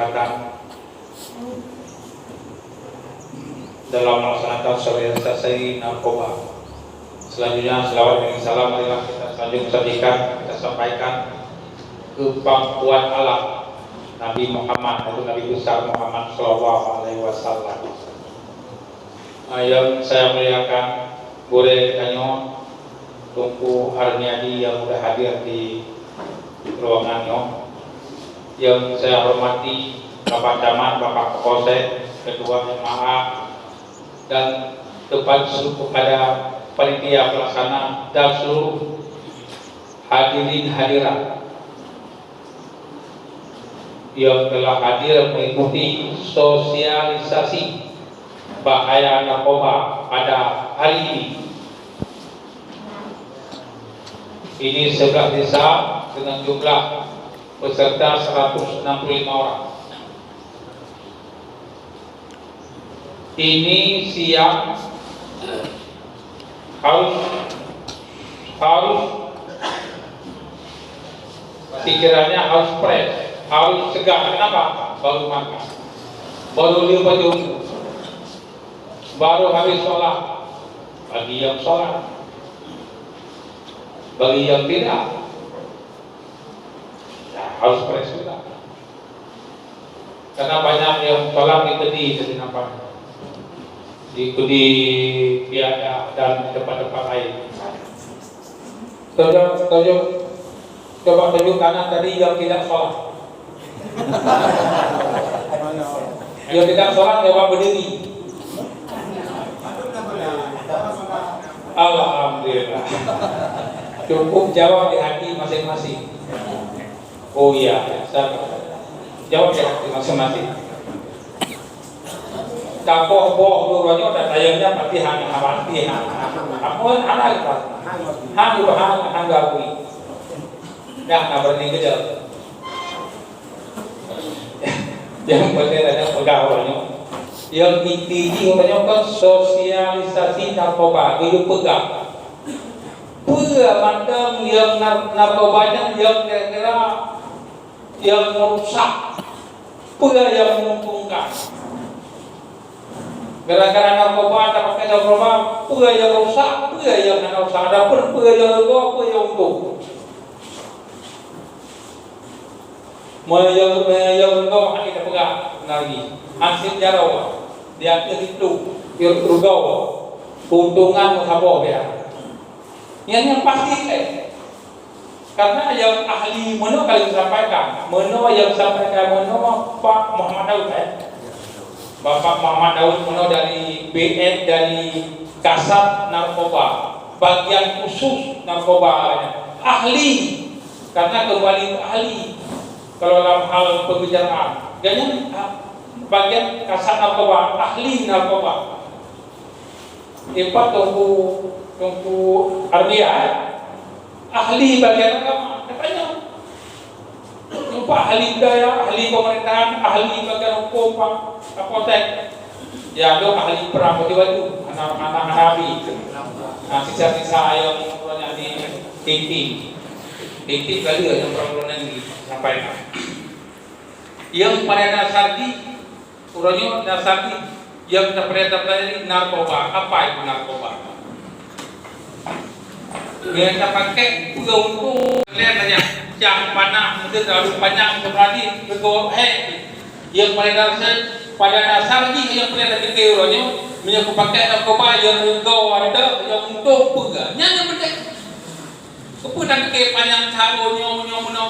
muliakan dalam melaksanakan sosialisasi narkoba. Selanjutnya selawat dan salam marilah kita sampaikan, ke pangkuan Allah Nabi Muhammad atau Nabi besar Muhammad Sallallahu Alaihi Wasallam. Yang saya muliakan boleh kanyo Tunku Arniadi yang sudah hadir di ruangannya. Yang saya hormati Bapak Camat, Bapak Kapolsek, Ketua Jemaah, dan kepada panitia pelaksana dan seluruh hadirin hadirat yang telah hadir mengikuti sosialisasi bahaya narkoba pada hari ini. Ini 11 desa dengan jumlah peserta 165 orang. Ini siang harus pikirannya harus fresh, harus segar. Kenapa? Baru makan, baru lihat baju, baru habis sholat. Bagi yang sholat, bagi yang tidak, ya, harus fresh juga. Karena banyak yang sholat di jadi nampak di biada dan tempat-tempat lain. Coba tunjuk kanan tadi yang tidak sholat. Yang tidak sholat coba berdiri. Alhamdulillah. Cukup jawab di hati masing-masing. Oh iya, saya jawab di hati masing-masing. Kapoh dulunya dan ayamnya pasti hang apa anak itu hang gakui dah nggak berani kejar yang penting ada pegawainya yang inti katanya kan sosialisasi narkoba itu pegang mandang yang narkobanya yang kira-kira yang merusak yang menguntungkan. Gara-gara narkoba, ada pakai narkoba, pura yang rusak, pura yang rusak, ada pun pura yang lega, pura yang untung. Yang lega makan kita pegang lagi. Hasil jarau, dia itu rugau, keuntungan musabah ya. Yang pasti karena yang ahli mana kali disampaikan, mana yang sampaikan mana Pak Muhammad Daud Bapak Muhammad Daud Muno dari BN dari Kasat Narkoba bagian khusus narkoba ahli karena kembali ahli kalau dalam hal pembicaraan jadi bagian Kasat Narkoba ahli narkoba Ipat tunggu Ardia ahli bagian agama katanya lupa ahli budaya, ahli pemerintahan, ahli bagian hukum Pak Kapolsek, ya dong ahli perang baju anak-anak Nabi, nah sisa-sisa yang umurnya di titik kali yang perang yang disampaikan. Yang pada dasarnya, urutnya dasarnya yang terpelajari narkoba, apa itu narkoba? Yang kita pakai untuk lihat aja. Yang panah mungkin terlalu panjang berarti yang pada dasarnya yang pernah lagi keurangnya menyaku pakai narkoba yang engkau ada yang untuk pegang yang penting kemudian ke panjang caranya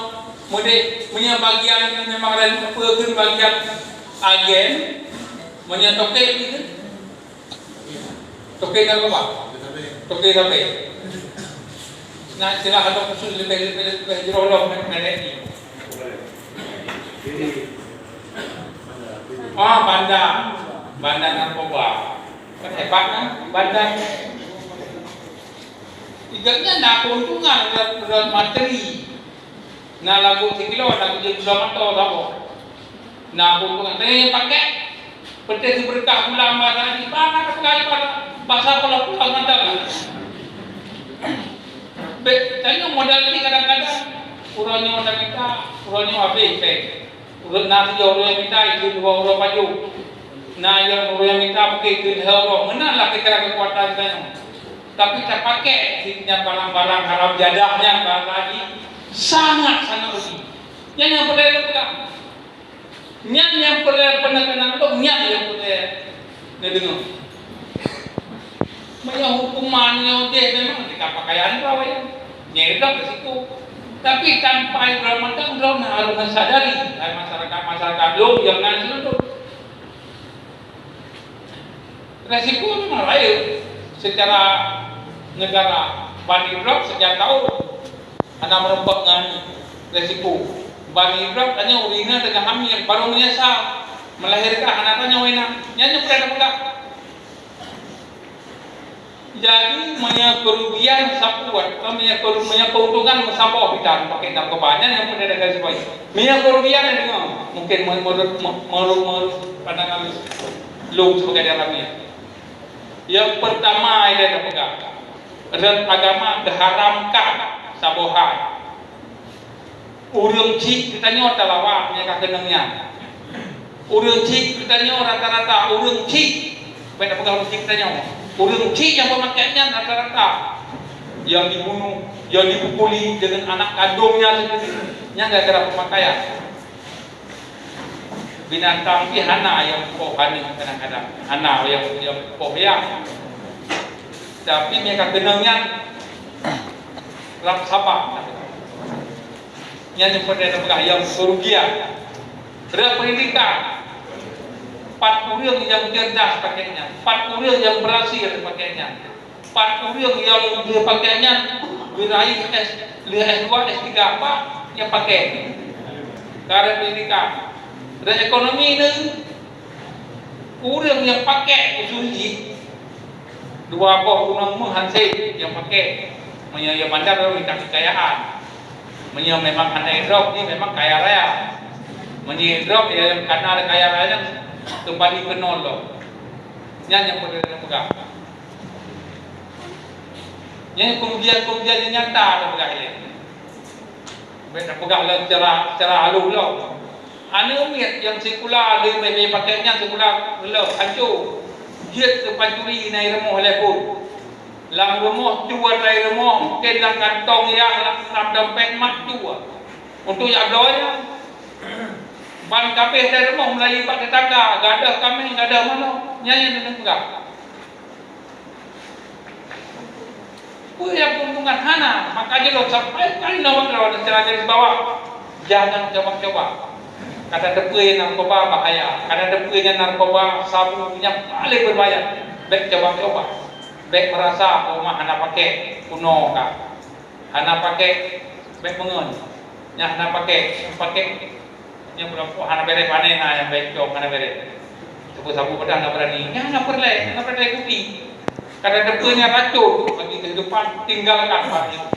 punya bagian yang memang ada pegang bagian agen menyatoke itu toke narkoba toke sampai nah silahkan atau khusus lebih jerolong nenek banda narkoba kan hebat kan banda igaknya nak keuntungan berat materi nah lagu sekilo lagu jadi zaman tahu kamu nah keuntungan saya pakai penting berkah ulama tadi mana sekali pada bahasa kalau pulang anda tadi modal ini kadang-kadang kurangnya modal kita kurangnya habis Nasi orang yang minta itu dua orang baju. Nah yang orang yang minta pakai itu orang. Mana lah kira kekuatan saya. Tapi tak pakai hitnya barang-barang haram jadahnya lagi sangat rugi. Yang boleh pegang. Yang boleh penekanan tu yang boleh dengar. Banyak hukumannya dia memang tidak pakaian kau ya. Nyerap risiko. Tapi tanpa Ramadan belum harus mensadari masyarakat lo yang nanti itu resiko memang lain secara negara Bani Drop sejak tahun anda merempak dengan resiko Bani Drop hanya urina dengan hamil baru menyesal melahirkan anaknya wena nyanyi pada pegang. Jadi punya kerugian sapuan, punya keuntungan sampah bicara pakai narkoba yang punya negara sebaik. Punya kerugian yang dengar mungkin menurut pandangan lu sebagai dalamnya. Yang pertama ada pegang. Dan agama diharamkan sabohan. Urang cik kitanya talawat punya kakenangnya. Urang cik kitanya rata-rata urang cik. Baik pegang cik kitanya. Urang cik yang pemakaiannya rata-rata yang dibunuh, yang dipukuli dengan anak kandungnya sendiri. Yang tidak ada pemakaian. Binatang ini hana yang pohani kadang-kadang, hana yang pohya. Tapi mereka kenangnya ram sabar. Yang pada yang kerugian. Pendidikan. 4 orang yang cerdas pakainya, 4 orang yang berhasil pakainya, 4 orang yang dia pakainya beraih S2, S3 apa yang pakai karena pendidikan dan ekonomi ini orang yang pakai usuji 2 buah gunung menghasil yang pakai yang bandar lalu minta kekayaan memang anak drop ni memang kaya raya drop yang karena kaya raya kembali ke nol loh. Yang boleh pegang. Yang kerugian nyata ada pegang ini. Benda pegang lah secara halus loh. Anu miat yang sekular dia boleh pakainya sekular loh hancur. Dia terpancuri naik remah lepun. Lang remah tua naik remah mungkin lang kantong yang lang dompet mak tua. Untuk yang doanya ban kabeh dari rumah Melayu pak tetangga, gadah kami gadah mana, nyanyi dengan enggak. Yang keuntungan hana, makanya lo sampai kali nawak lawan secara garis bawah, jangan coba-coba. Kata depuin narkoba bahaya, kata depuin narkoba sabunya paling berbahaya. Baik coba-coba, baik merasa rumah hana pakai kuno kah, hana pakai baik mengen, yang hana pakai yang berapa anak bere panen yang baik jom anak bere sabu-sabu pada anak berani yang anak perle kopi kadang depannya racun bagi kehidupan tinggalkan banyak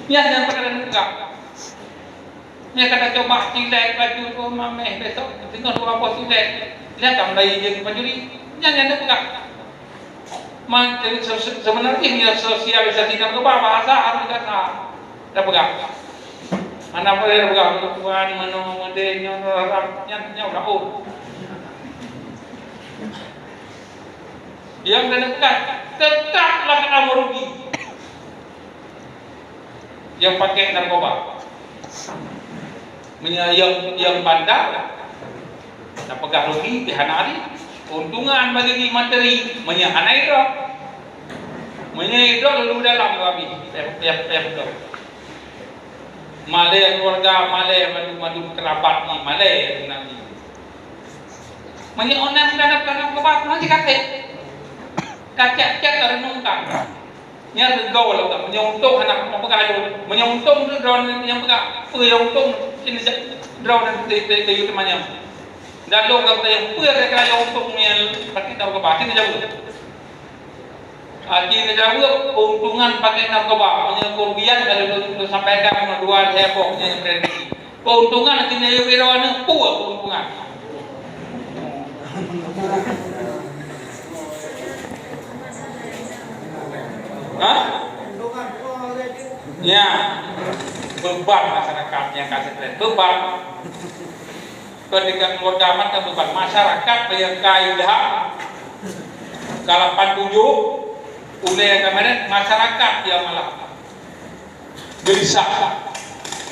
yang pada enggak yang kadang coba silek baju tu mameh besok tengok 2 bos silek lihat kamu lagi jadi pencuri yang enggak sebenarnya ini sosialisasi dan bahasa harus kata dah pegang. Anak boleh bergabung Tuhan menodenya orangnya berapa? Yang menentukan tetaplah kamu rugi. Yang pakai narkoba, yang bandar, tak pegang rugi dihanari. Untungan bagi materi menyahanai lalu dalam babi. Malay keluarga, Malay madu kerabat ni, Malay nanti. Menyonan dalam kebat nanti kacak renungkan. Nya regau lah tak menyuntung anak mau pegang menyuntung drone yang pegang, menyuntung ini drone dan itu temannya. Dan lo kata yang mereka yang untungnya pakai narkoba ini jauh. Ini jauh keuntungan pakai narkoba, punya kerugian kalau lu sampaikan dua hebohnya yang prediksi. Keuntungan nanti nih wirawan puas keuntungan. Hah? Ya, beban masyarakatnya kasih beban. pendidikan keluarga mata bukan masyarakat yang kaidah kalapan tujuh oleh kemarin masyarakat yang malah gelisah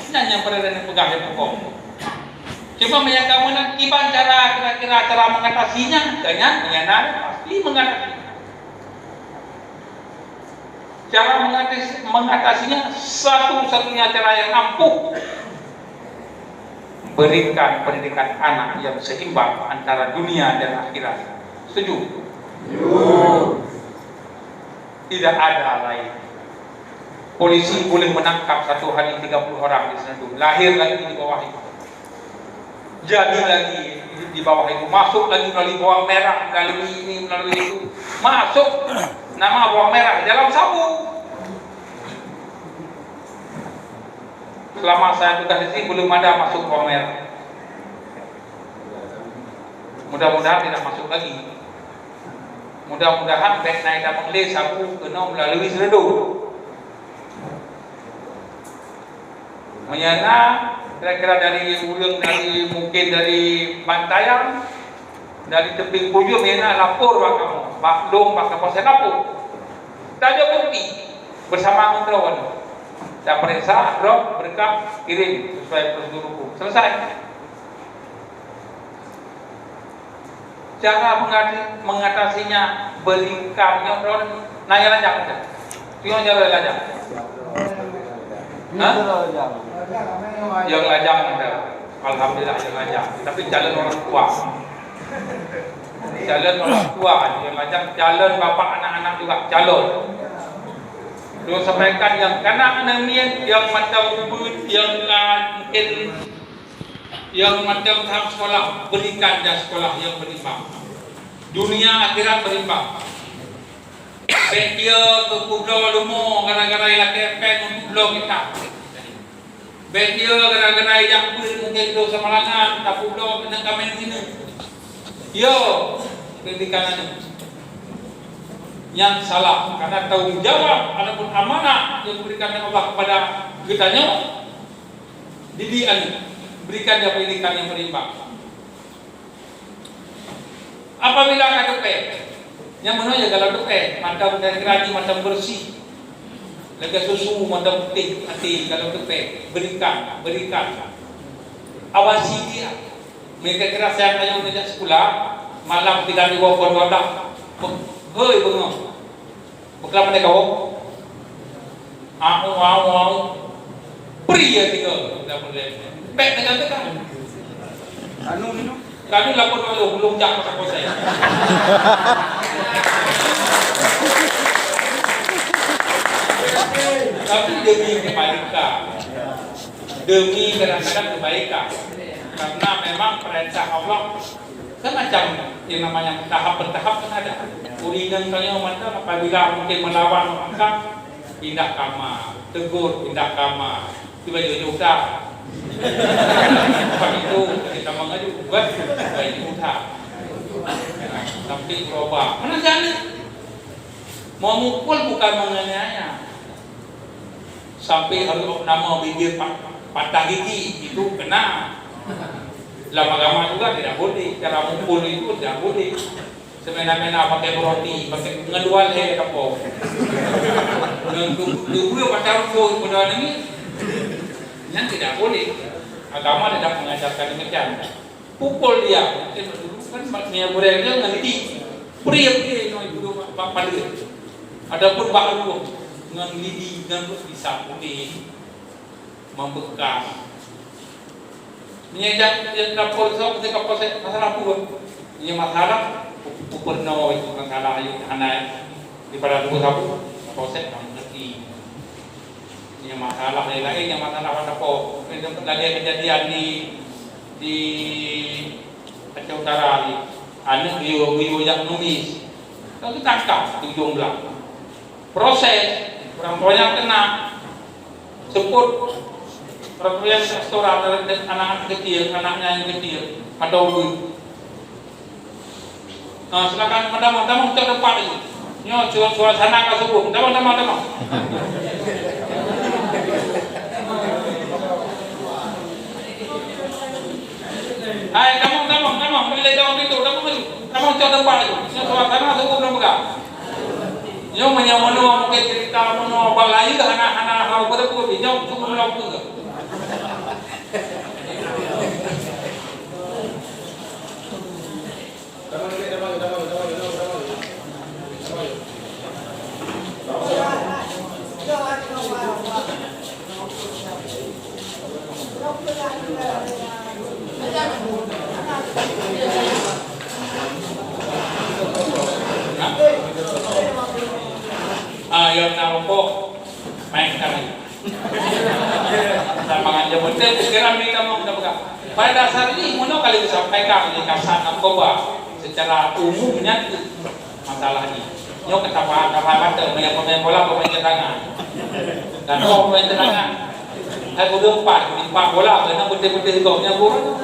yang pada dan pegang yang pokok. Cuma menyangka mana iban cara kira-kira cara mengatasinya dengan mengenal pasti mengatasi. Cara mengatasinya satu-satunya cara yang ampuh, berikan pendidikan anak yang seimbang antara dunia dan akhirat. Setuju? Tidak ada lain. Polisi boleh menangkap satu hari 30 orang di Senandung, lahir lagi di bawah itu, jadi lagi di bawah itu, masuk lagi melalui bawang merah, melalui ini, melalui itu, masuk nama bawang merah dalam sabu. Selama saya tugas di sini belum ada masuk bawang merah. Mudah-mudahan tidak masuk lagi. Mudah-mudahan baik naik dan mengelis sabu kena melalui Senandung. Menyana kira-kira dari ulang, dari mungkin dari Bantayang, dari tebing Pujum, menyana lapor kamu, Baklong, Bakapasai lapor. Tak ada bukti bersama mentrawan. Dan periksa, drop, berkah, kirim sesuai prosedur hukum. Selesai. Cara mengatasinya berikan nyodron, nanya lajak. Tengok jalan lajak. Hah? Yang lajang ada, alhamdulillah yang lajang. Tapi jalan orang tua, jalan orang tua yang lajang, jalan bapak anak-anak juga calon. Terus sampaikan yang kanak-kanak yang macam mungkin yang macam tahap sekolah, berikan dia sekolah yang berimbang, dunia akhirat berimbang. Baik dia ke pulau Lumo gara-gara yang kepeng untuk pulau kita. Baik dia gara-gara yang mungkin itu semalangan tak pulau kena kami sini. Yo, pendidikan itu yang salah karena tanggung jawab ataupun amanah yang diberikan oleh Allah kepada kitanya, didikan, berikan dia pendidikan yang berimbang. Apabila ada kepeng yang mana ya kalau tepek, macam keraji macam bersih, lega susu macam putih hati kalau tepek, berikan. Awasi dia. Mereka kira saya tanya untuk sekolah, malam tidak di bawah wadah. Hei bengong, bukan mereka wong. Au, pria tiga, tidak boleh. Pek dengan tekan. Kami lapor dulu, belum jak pasal saya. Tapi demi kebaikan, demi kadang-kadang kebaikan, karena memang perintah Allah kan macam yang namanya tahap bertahap kan ada. Uringan kalian mata apabila mungkin melawan maka pindah kamar, tegur pindah kamar, tiba-tiba juga. Sebab itu kita mengaju buat baik utah. Tapi berubah. Mana jadi? Mau mukul bukan menganiaya. Sampai harus nama bibir patah gigi itu kena. Lama-lama juga tidak boleh. Cara mukul itu tidak boleh. Semena-mena pakai roti, pakai ngedual kapok. Dulu pacar aku pada ini, yang tidak boleh. Agama tidak mengajarkan demikian. Pukul dia, kan maknya boleh dia ngelidi. Pria no itu bapak dia. Adapun baharu ngelidi dan bisa boleh membekas. Menyejak yang kapal so ketika proses masalah apa? Ini masalah pukul no itu masalah ayat anak di pada dulu sabu proses mengerti. Ini masalah lain yang masalah apa? Lagi kejadian di Aceh Utara ni, anak bio yang nulis, kalau tangkap di jumlah proses orang tuanya kena sebut orang tua yang restoran anak-anak kecil, anaknya yang kecil atau duit. Silakan madam ke depan ini. Nyo suasana ke subuh, madam. Hai, kamu, boleh jawab itu, kamu coba tempat itu. Suasana tu belum pegang. Yang menyamano mungkin cerita mano balai dah anak-anak hal berapa jauh tu belum pegang. Yang naroko main kami. Sama aja betul. Sekarang mereka mau berapa? Pada dasar ini mana kali disampaikan di kasar narkoba secara umumnya masalah ini. Nyok ketahuan pemain bola pemain cadangan. Dan pemain cadangan. Saya udah empat bola karena betul-betul golnya gol.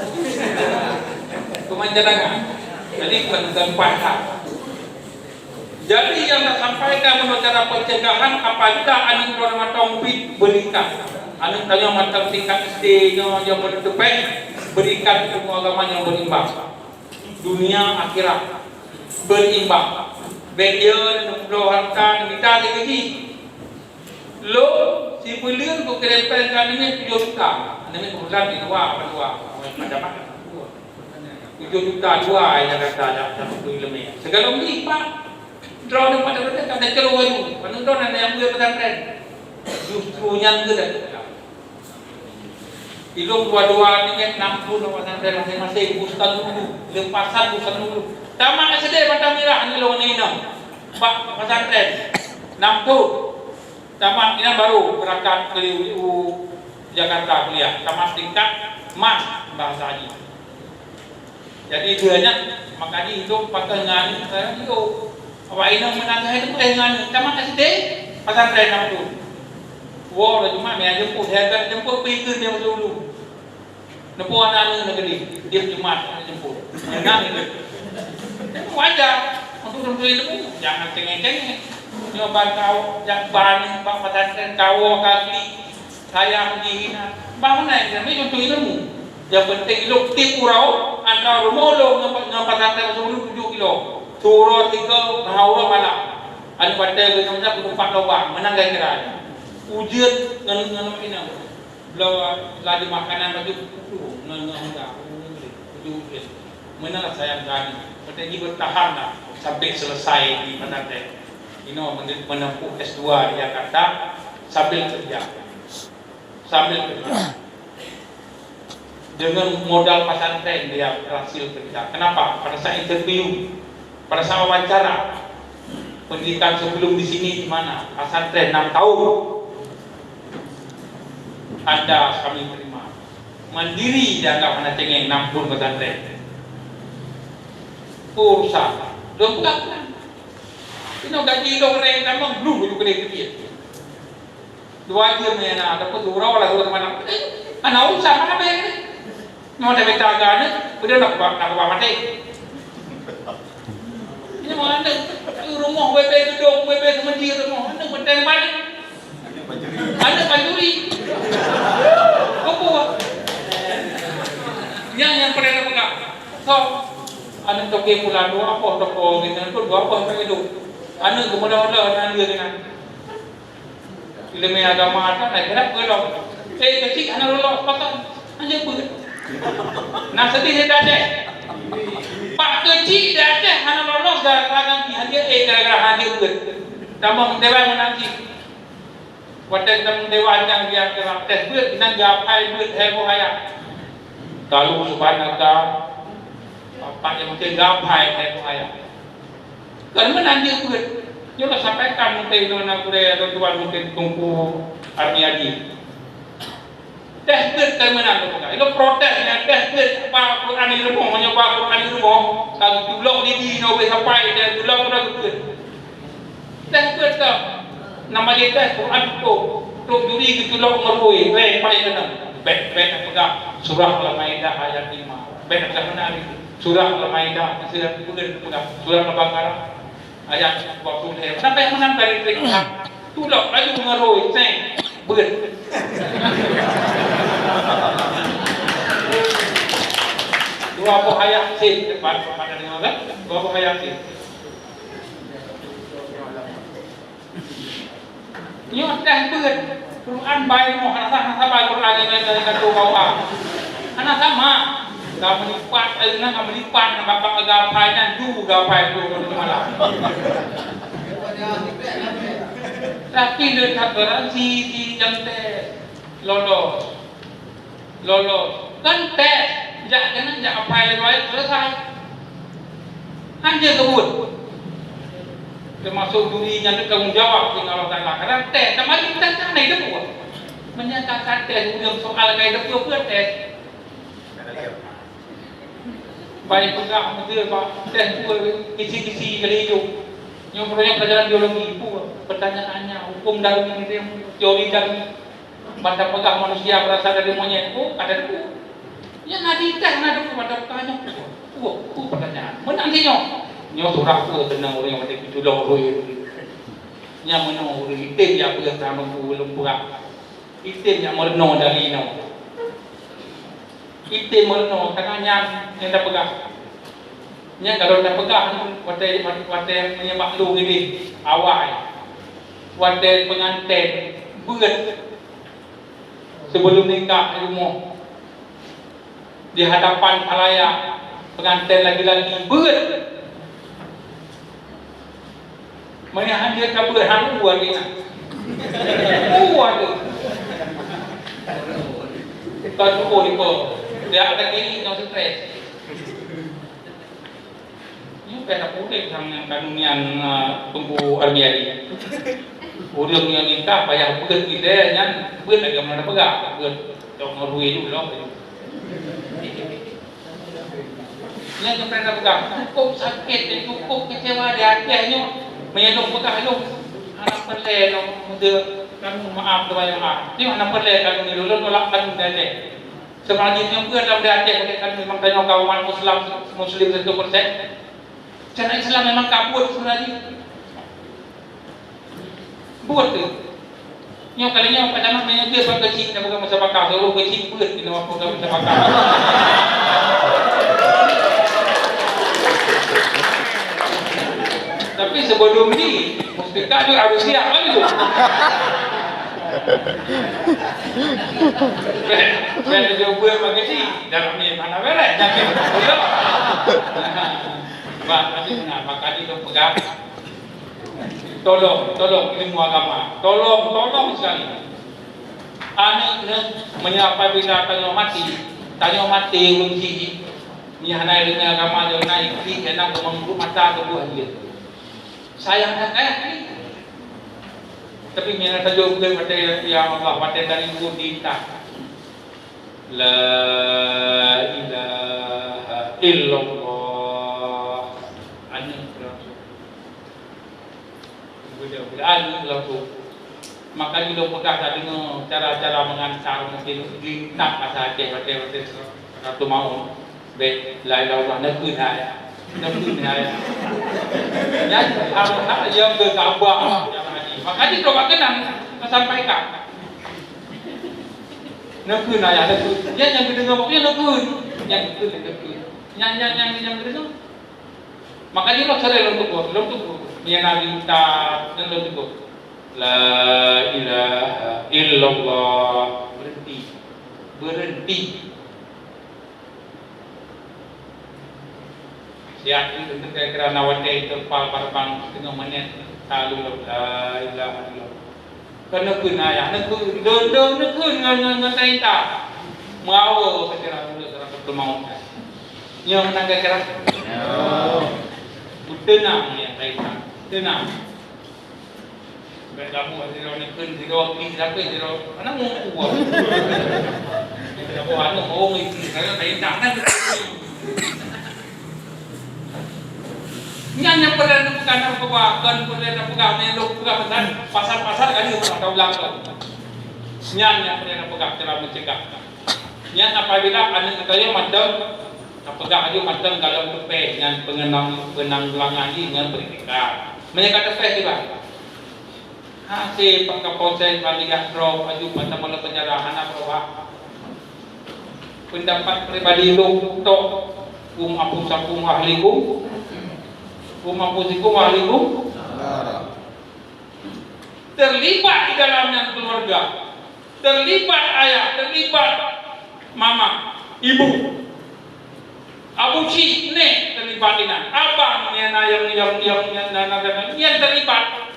Pemain cadangan. Jadi empat hal. Jadi yang disampaikan menurut cara pencegahan apabila anak orang tompit berikan, anak tanya macam tingkat SD yang berdepek berikan ilmu agama yang berimbang, dunia akhirat berimbang. Beliau nombor harta minta lagi. Lo si beliau tu kerempel kan ini 7 juta, ini kebetulan di dua macam mana? 7 juta dua yang kata satu ilmu. Segala melipat. Draw ng padarat kan ada keluar itu. Penonton ada yang boleh pesantren. Justru yang tidak. Ilmu dua-dua ni kan 60 pesantren masing-masing ustaz dulu, lepasan ustaz dulu. Tamak SD Mata Merah ni lo ni enam. Pak pesantren 60. Tamak ini baru berangkat ke UU Jakarta kuliah. Tamat tingkat mas bahasa haji. Jadi duanya makanya itu pakai ngani saya itu. Awak ini menanggapi itu dengan tamat SD pesantren nama tu. Wow, dah cuma mai jemput, saya jemput pergi ke dia dulu. Nampu anak negeri, dia cuma jemput. Jangan itu. Wajar untuk ilmu, jangan cengeng-cengeng. Nyoba kau yang ban pak pesantren kau kali saya menghina. Bagaimana ini untuk ilmu? Yang penting ilmu ti purau antara rumolo dengan pesantren dulu 7 kilo. Surah 3 haura malam. Ada pada kita penumpang lubang menang kira. Ujian dengan ini. Kalau lagi makanan baju itu enggak. Ujian. Mana saya gani. Berarti bertahan lah sampai selesai di pesantren. Ini menempuh S2 di Jakarta sambil kerja. Dengan modal pesantren dia berhasil kerja. Kenapa? Pada saat interview, pada saat wawancara, pendidikan sebelum di sini di mana? Pesantren 6 tahun. Anda kami terima. Mandiri dia enggak pernah cengeng 60 pesantren. Urusan. Belum kan? Ini gaji lo keren tambang belum bujuk keren dia. 2 jam ni nak dapat urau lah urut mana. Anak urusan mana bayar ni? Mau dah minta agaknya, dia nak bawa mati. Ini mana rumah WP gedung, WP kementerian rumah, mana benteng mana? Ada panjuri. Apa? Yang pernah pegang. So, anu toke pula dua apa toko gitu, tu dua apa pakai itu. Anu kemudian anu dia dengan ilmu agama ada, nak kira belum. Kecil anu lolos pasal, aja pun. Nak sedih dah deh. Pak kecil dah deh, anu lolos dah kadang dia gara-gara hadir pun. Tambah dewa menanti. Wadah tambah dewa yang dia kerap tes pun, kita gapai pun heboh ayat. Kalau subhanallah Pak yang mungkin gapai heboh ayat. Kerana nanti pun, dia dah sampaikan mungkin itu nak kuliah atau tuan mungkin tunggu army. Desperate terminal tu kan. Itu protesnya desperate apa Quran ini rumah menyoba Quran ini rumah. Kalau dulok di nobe sampai dan dulok tu dah good. Desperate tu. Nama dia tes Quran tu. Tu juri ke dulok merui. Baik paling kena. Baik pegang surah Al-Maidah ayat 5. Baik pegang mana ni? Surah Al-Maidah sudah pegang. Surah Al-Baqarah ayat 20. Sampai mana dari mereka? Dulok laju merui. Seng. Ber. Berapa hayat sin depan pada dengan kan? Berapa hayat sin? Nyo dah beut Quran baik mo anak sama Quran yang kata bawa. Anak sama. Kamu lipat na kamu lipat na bapak gapai nan du gapai tu malam. Tapi dia tak garansi si jante lolo kan tes jak kena jak apa lewat selesai hanya kebut termasuk dirinya itu tanggung jawab dengan Allah Taala karena tes sama kita sana itu pun menyatakan tes ulang soal kayak itu pun tes baik pegang betul pak tes pun kisi-kisi kali itu yang proyek pelajaran biologi itu pertanyaannya hukum dalam ini teori dalam pada pegang manusia berasal dari monyet itu ada itu yang nadi tes nadi pada tanya pertanyaan mana nantinya nyo surak tu tenang orang yang mati itu dah orang yang mana orang item yang boleh sama belum buka item yang merno dari no item merno tangannya yang dah pegang nya kalau dah pegang wate menyebab lu ini awal wate pengantin berat sebelum nikah ilmu di hadapan khalayak pengantin lagi-lagi berat mana dia kabur hamu lagi nak tu kalau itu dia ada ini no stres ini pada putih sang kanunian tunggu armiari orang yang nikah payah berat kita nyan berat lagi mana pegang berat dok norui dulu loh yang pernah pegang cukup sakit cukup kecewa di hatinya menyelong pegang lu anak perle no muda kamu maaf doa yang maaf ni anak perle kamu ni lulus tolak kamu dale sebenarnya pun dalam hati kan memang tanya kawan muslim 100% cara Islam memang kabur sebenarnya buat tu yang kalinya pada maknanya dia sebab kecil dan bukan masa bakar dulu kecil pun di dalam program masa bakar tapi sebelum ni mustika tu harus siap kan tu saya jumpa makasih dalam ni mana beres jangan boleh Pak nanti maka dia pegang tolong ilmu agama tolong sekali anak menyapa bila tanya mati kunci ni hanai ilmu agama dia naik di kena mengguru mata ke buah dia sayang ni tapi mina tajuk ke pada ya Allah pada dari guru kita la ilaha illallah anak Quran lalu maka kita pegang dengan cara-cara mengantar mungkin di nak bahasa Aceh satu mau be lai lau nak kunai ya harus yang berkabah maka di doa kenang sampaikan nak kunai ada tu yang dengar pokoknya nak kun yang dengar maka dia lo cari untuk yang nabi kita dan lo cukup la ilaha illallah berhenti siap itu kira-kira nawate itu parpang tengah menit lalu la ilaha illallah kena kena ya nak kita mau kira dulu mau yang nak kira tenang ya kita tenang. Kamu ada orang ikut zero ni siapa zero? Mana mau kuat? Kamu ada orang ikut saya tak jangan. Yang perlu bukan apa kan perlu bukan melok bukan pesan pasar-pasar kali orang tahu belakang. Yang perlu bukan cara mencegah. Yang apabila anak katanya macam pegang aja macam dalam tepeh yang penanggulangan ini dengan berikrar. Mereka tepeh juga. Hasil pengkaposen balikan drop aju macam mana penyerahan apa pendapat pribadi lu tok Ampusakum ahlikum, ampusikum ahlikum. Terlibat di dalamnya keluarga, terlibat ayah, terlibat mama, ibu, abu cik, nek terlibat dengan abang, yang terlibat.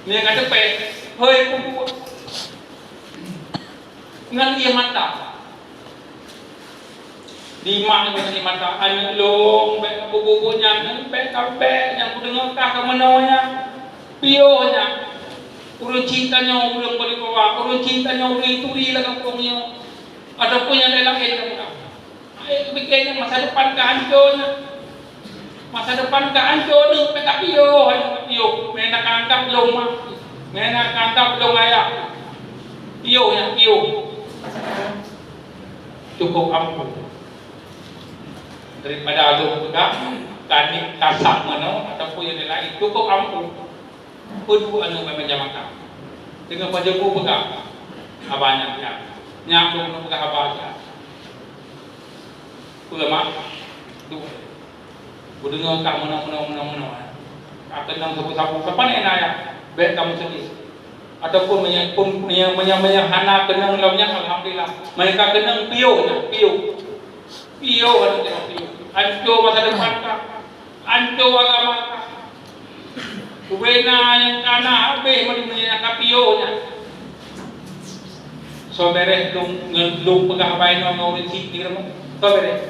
Ni kata pe, hei kuku, ngan dia mata. Di mak ni mata, anu long, bubunya, pe yang ku dengar kah kemenaunya, pionya, urut cintanya urang beri bawa, urut cintanya urang turi lah kampungnya, ataupun yang lain kamu. Bikinnya masa depan kehancurnya, masa depan kehancurnya, pe tak pio, mena kangkap long mah, mena kangkap long ayah, pio, cukup ampuh. Daripada alung pegang, kanik kasak mana ataupun yang lain, cukup ampuh. Kedua anu macam makan. Dengan pada bu pegang, abangnya dia, nyak belum pegang abangnya. Mak, tu, budengar kamu mana. Akan nang sapu-sapu, kapan enak ya? Baik kamu sedih. Ataupun menyahana kenang lawannya, alhamdulillah. Mereka kenang pio. Hancur masa depan kah? Hancur agama kah? Kubena yang tanah habis menyangka pio-nya. So beres lung pegah bayi orang cik ni kamu. So beres.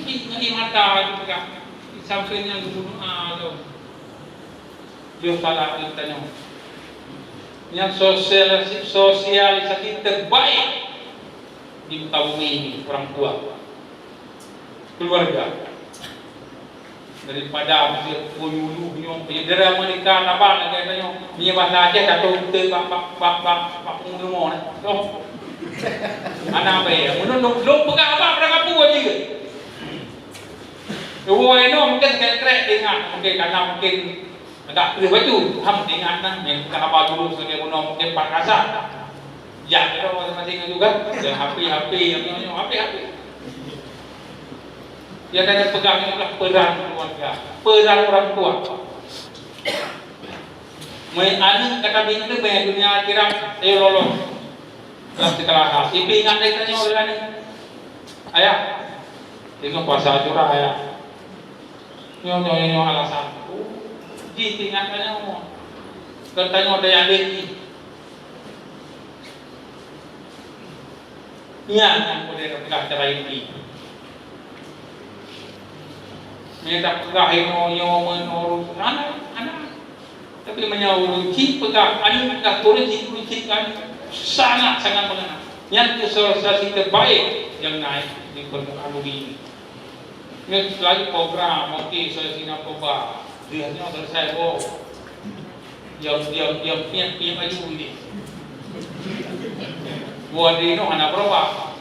Cik ni mata pegah. Sampai yang dulu tu. Dia salah tanya. Yang sosialisasi terbaik di muka bumi ini orang tua, keluarga. Daripada puyulu nyong pedera menikah apa katanya dia bahasa Aceh atau te pak pengumo nah. So. Anak apa ya? Menurut pegang apa pada kapu aja. Dua ini mungkin krek dengan mungkin karena mungkin agak pilih baju ham dengan yang pegang apa dulu sebagai mungkin pak kasar. Ya, kita masing-masing juga. Yang HP, yang HP. Yang ada pegangnya adalah peran keluarga, peran orang tua. Anak kata bini tu banyak dunia akhirat, saya lolos dalam segala hal. Ibu ingat dia tanya orang ni, ayah, tengok puasa curah ayah. Nyo alasan. Ji ingat tanya semua. Kalau tanya ada yang lain. Yang boleh pegang cara ini. Mereka pegang menurut anak. Tapi menyauruci pegang anak pegang turun kan sangat mengena. Yang sosialisasi terbaik yang naik di permukaan bumi ini. Ini lagi program mungkin sosialisasi narkoba. Dia hanya selesai yang pian aja ini. Buat dia anak berapa?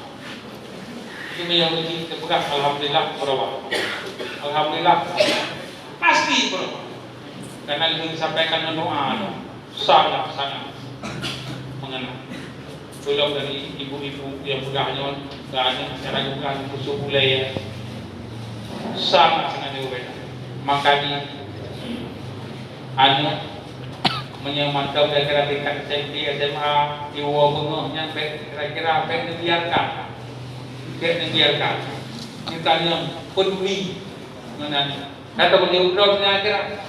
Ini yang kita pegang, alhamdulillah berapa? Alhamdulillah pasti berapa? Karena yang disampaikan doa sangat mengena. Belum dari ibu-ibu yang pegangnya, cara pegang khusus mulai sangat berbeda. Maka di menyemangkan kira-kira tingkat SMP, SMA, di bawah yang kira-kira apa yang dibiarkan. Kita tanya peduli mengenai. Kata beliau kira-kira.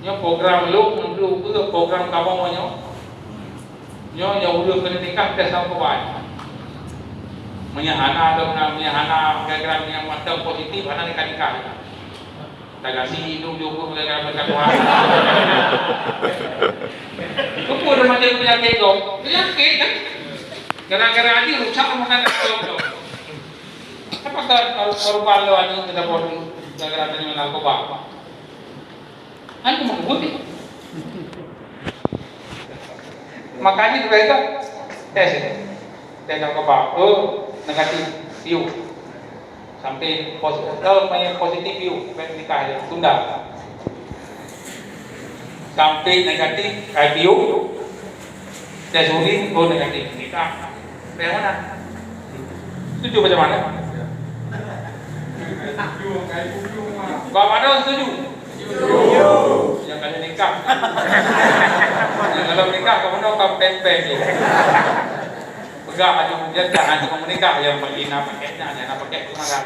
Nyo program lu ke program kamu nyo udah kena nikah ke sama kawan. Menyahana kira-kira yang macam positif anak nikah. Tak kasih hidup jumpa mereka Tuhan. Kupu ada macam penyakit kau. Penyakit kan? Gara-gara aja rusak makan kau. Apakah korban lo anu kita bodoh gara-gara tanya narkoba? Anu mau buat? Makanya mereka tes narkoba. Negatif, view. Sampai positif view nikah dia tunda sampai negatif view Saya suri, oh negatif nikah. Yang mana? Setuju macam mana? Bapak ada setuju? Yang kalau nikah, yang kalau nikah kamu nak kau pempek je. Pegang aja dia jangan kamu nikah yang berzina pakainya, jangan pakai kemaran.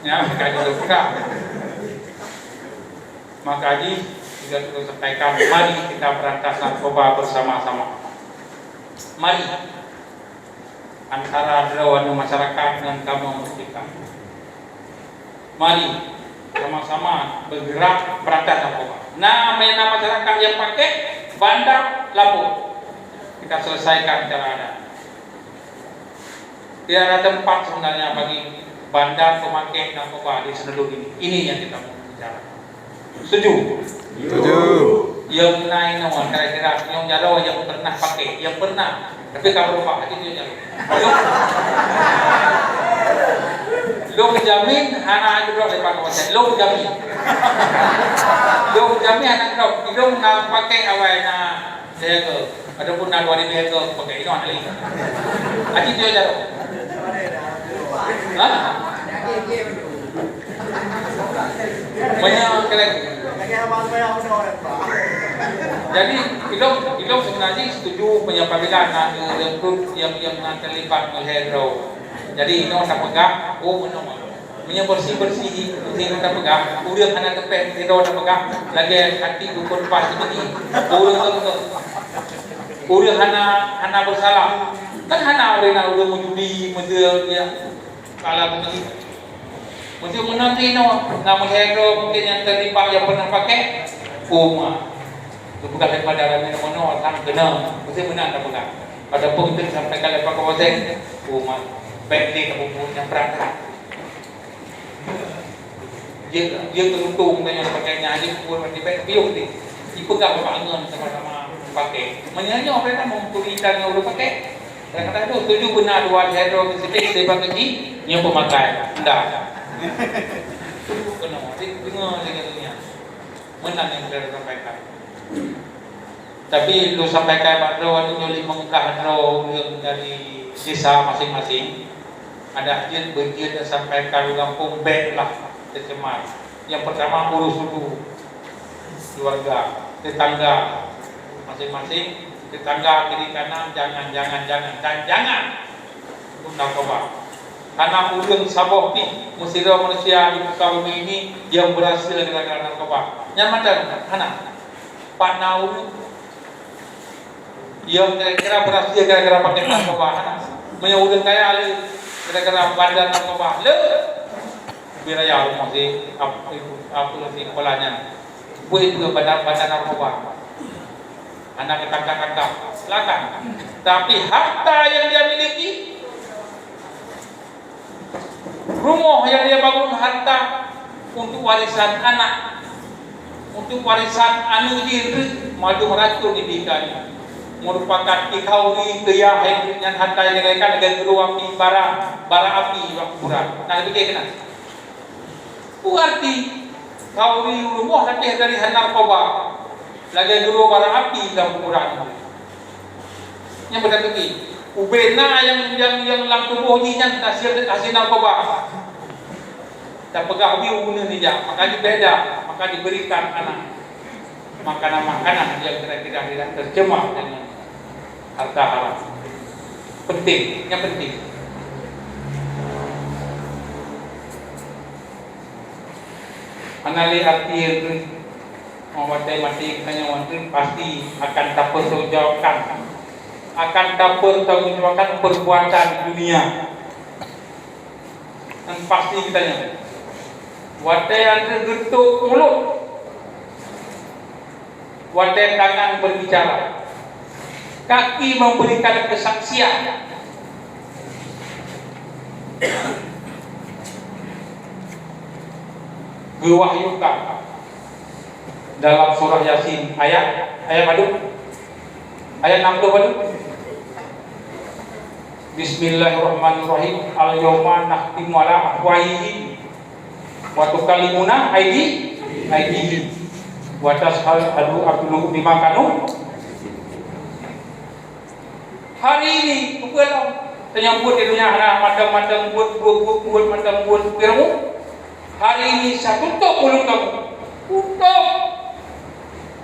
Ya, makanya itu pegang. Maka Haji juga kita sampaikan, mari kita berantas narkoba bersama-sama. Mari antara drawan masyarakat dengan kamu kita. Mari sama-sama bergerak berantas narkoba. Nama masyarakat yang pakai bandar lapor kita selesaikan cara ada. Tidak ada tempat sebenarnya bagi bandar pemakai narkoba di seluruh ini. Ini yang kita mau bicara. Setuju? Setuju. Yang naik nomor kira-kira yang jauh yang pernah pakai, yang pernah. Tapi kalau lupa hati dia jauh. Lo menjamin anak duduk di depan kawasan. Lo menjamin. Lo menjamin anak duduk. Lo nak pakai awal nak saya ke. Adapun nak luar dia ke pakai itu anak lagi. Hati dia jauh. Hah? Banyak kira. Jadi ilok sebenarnya setuju penyampaian yang terlibat melhero. Jadi ini orang pegang, punya bersih ini orang pegang. Udah kena kepek ini orang pegang. Lagi hati ukur pas ini. Udah kena bersalah. Kan kena orang udah menjudi, dia kalah begini. Mesti menanti nama hero mungkin yang terlibat yang pernah pakai umah. Itu bukan daripada ramai nama kan kena. Mesti menang tak pegang. Pada pun itu sampai kali pakai waseng umah. Baik ni kamu yang perangkat. Dia teruntung dengan pakainya aja pun mesti baik biung ni. Ipegang bangun sama-sama pakai. Menyanyi orang nak mempunyai yang udah pakai. Kadang-kadang tu setuju benar dua hero spesifik sebab lagi yang pemakai. Enggak. Kena, dengar dengannya. Menang yang kita sampaikan. Tapi lu sampaikan bakro itu nyoli mengkah bakro dari desa masing-masing. Ada hajian berjian dan sampaikan kampung bek lah tercemar. Yang pertama urus dulu keluarga, tetangga masing-masing, tetangga kiri kanan jangan narkoba. Karena ulung sabok ni musira manusia di muka bumi ini yang berhasil dengan narkoba. Nyaman dan anak Pak Nauru yang kira-kira berhasil gara-gara pakai narkoba. Punya ulung kaya ali gara-gara bandar narkoba. Le biraya rumah si apa si kepalanya. Buat juga bandar narkoba. Anak ketangkap-tangkap silakan. Tapi harta yang dia miliki, rumah yang dia bangun, harta untuk warisan anak, untuk warisan anu diri, madu meracun didikannya, merupakan ikauri gaya yang harta yang dikaikan dengan guru api bara api waktu kurang. Nah lebih kena. Berarti kauri rumah lebih dari narkoba, lagi guru bara api dalam kurang. Yang berarti ubena yang lang tubuh ni kan hasil narkoba. Tak pegang guna ni dia, maka dibeda, maka diberikan anak makanan yang kira-kira tidak tercemar dengan harta haram. Penting, yang penting. Anali arti mawadai mati hanya wanti pasti akan dapat pertanggungjawabkan, akan dapat pertanggungjawabkan perbuatan dunia. Dan pasti kitanya wadai yang tergetuk mulut, wadai tangan berbicara, kaki memberikan kesaksian. Diwahyukan dalam surah Yasin ayat madu ayat 60 madu. Bismillahirrahmanirrahim. Al-yawma nakhtimu ala afwahihim wa tukallimuna aydihim. Watas adu abdulu bima kanu. Hari ini pukul penyambut di dunia hana madam buat madam buat kamu. Hari ini saya tutup mulut kamu. Tutup.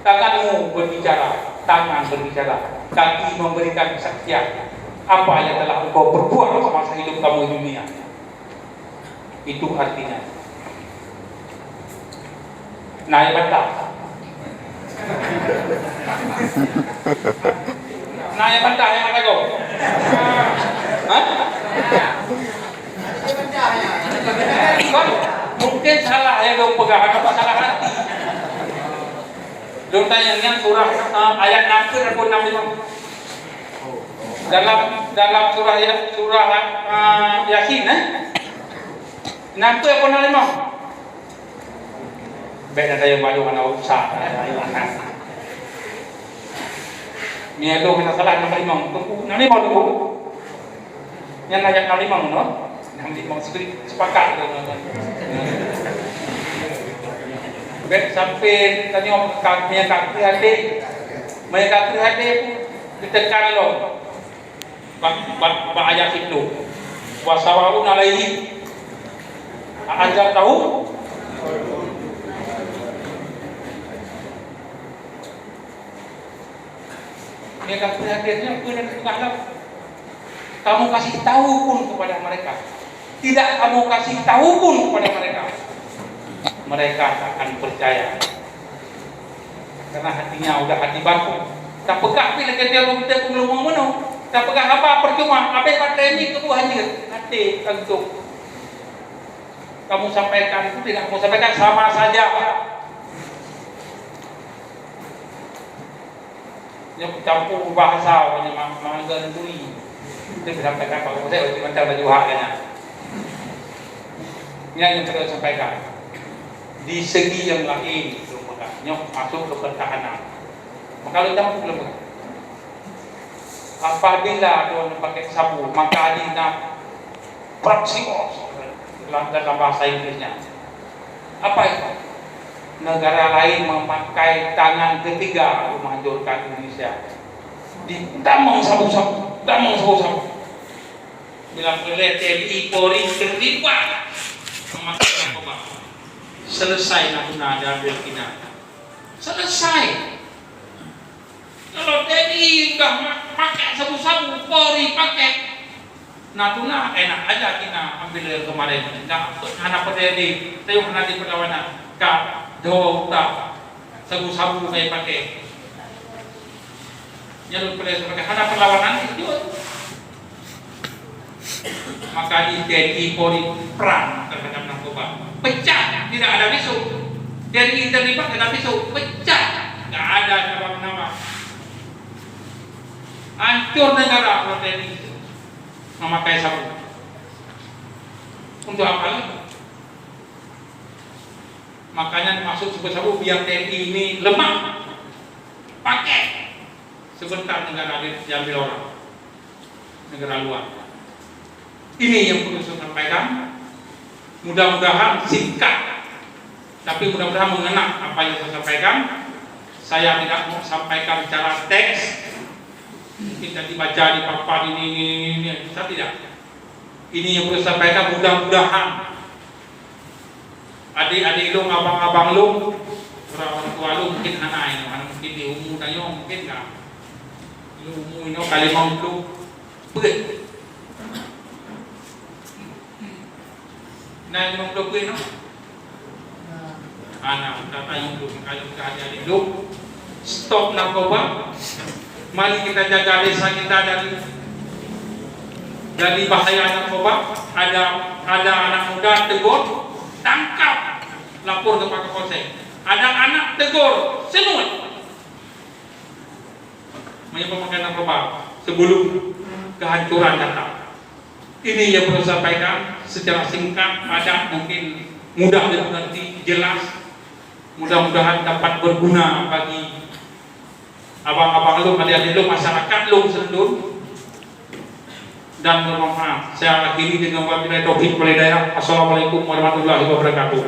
Tanganmu berbicara, tangan berbicara, kaki memberikan kesaksian apa yang telah engkau perbuat semasa hidup kamu di dunia. Itu artinya naik bantah. Naik bantah yang mana kau? Hah? Kan mungkin salah ya kau pegang apa salah hati. Dong tanya yang surah ayat 6 atau 65. Dalam surah Yasin Nampu apa nak lima? Baik ada yang baru mana usah. Ni ada kita salah nak lima. Tunggu nak lima tunggu. Yang ayat nak lima no? Nanti mau sepakat tu. Baik sampai tadi orang kaki hati, mereka kaki hati ditekan lo. Bak ayat itu. Wasawaun alaihi. Anda tahu? Mereka perhatiannya benar benar. Kamu kasih tahu pun kepada mereka. Tidak kamu kasih tahu pun kepada mereka. Mereka akan percaya. Karena hatinya udah hati batu. Tak pegah pilih kita kita belum mau mana. Tak pegah apa percuma. Apa yang pakai ini kebu hanyir hati untuk. Kamu sampaikan itu tidak kamu sampaikan sama saja. Yang campur bahasa banyak menggantui. Itu disampaikan kalau saya cuma cara baju haknya. Yang saya sampaikan di segi yang lain nyok masuk ke pertahanan. Maka campur belum. Apabila dia pakai sabu maka dina praksios. Dalam bahasa Inggrisnya apa itu? Negara lain memakai tangan ketiga untuk menghancurkan Indonesia. Damang sabu-sabu bila melihat TNI Polri terlibat memakai narkoba. Selesai Natuna dan Filipina. Selesai. Kalau TNI sudah pakai sabu-sabu, Polri pakai Natuna enak aja kita ambil kemarin. Enggak hanya terjadi. Tayo nanti perlawanan. Ka do ta sabu-sabu kayak pakai. Jalur pelai pakai hanya perlawanan itu. Maka di TNI Polri perang terhadap narkoba. Pecah, tidak ada besok. TNI terlibat tidak besok. Pecah, enggak ada nama-nama. Hancur negara kalau TNI memakai sabu. Untuk apa lagi? Makanya masuk sabu biar TNI ini lemah. Pakai. Sebentar negara diambil orang. Negara luar. Ini yang perlu saya sampaikan. Mudah-mudahan singkat. Tapi mudah-mudahan mengena apa yang saya sampaikan. Saya tidak mau sampaikan secara teks. Kita dibaca di papan ini, saya tidak. Ini yang perlu sampaikan mudah-mudahan adik-adik lu, abang-abang lu, orang tua lu mungkin anak ini, mungkin di umur tanya mungkin enggak. Lu umur ini kali mau lu berat. Nah, yang lu ini anak kata yang lu kalau adik-adik lu stop narkoba. Mari kita jaga desa kita dari bahaya narkoba. Ada anak muda tegur, tangkap, lapor ke Pak Kapolsek. Ada anak tegur, senut menyebabkan narkoba sebelum kehancuran datang. Ini yang perlu saya sampaikan secara singkat, padat, mungkin mudah dimengerti, jelas. Mudah-mudahan dapat berguna bagi abang-abang lu, adik-adik lu, masyarakat lu sendun dan bermanfaat. Saya akhiri dengan wabillahi taufiq wal hidayah. Assalamualaikum warahmatullahi wabarakatuh.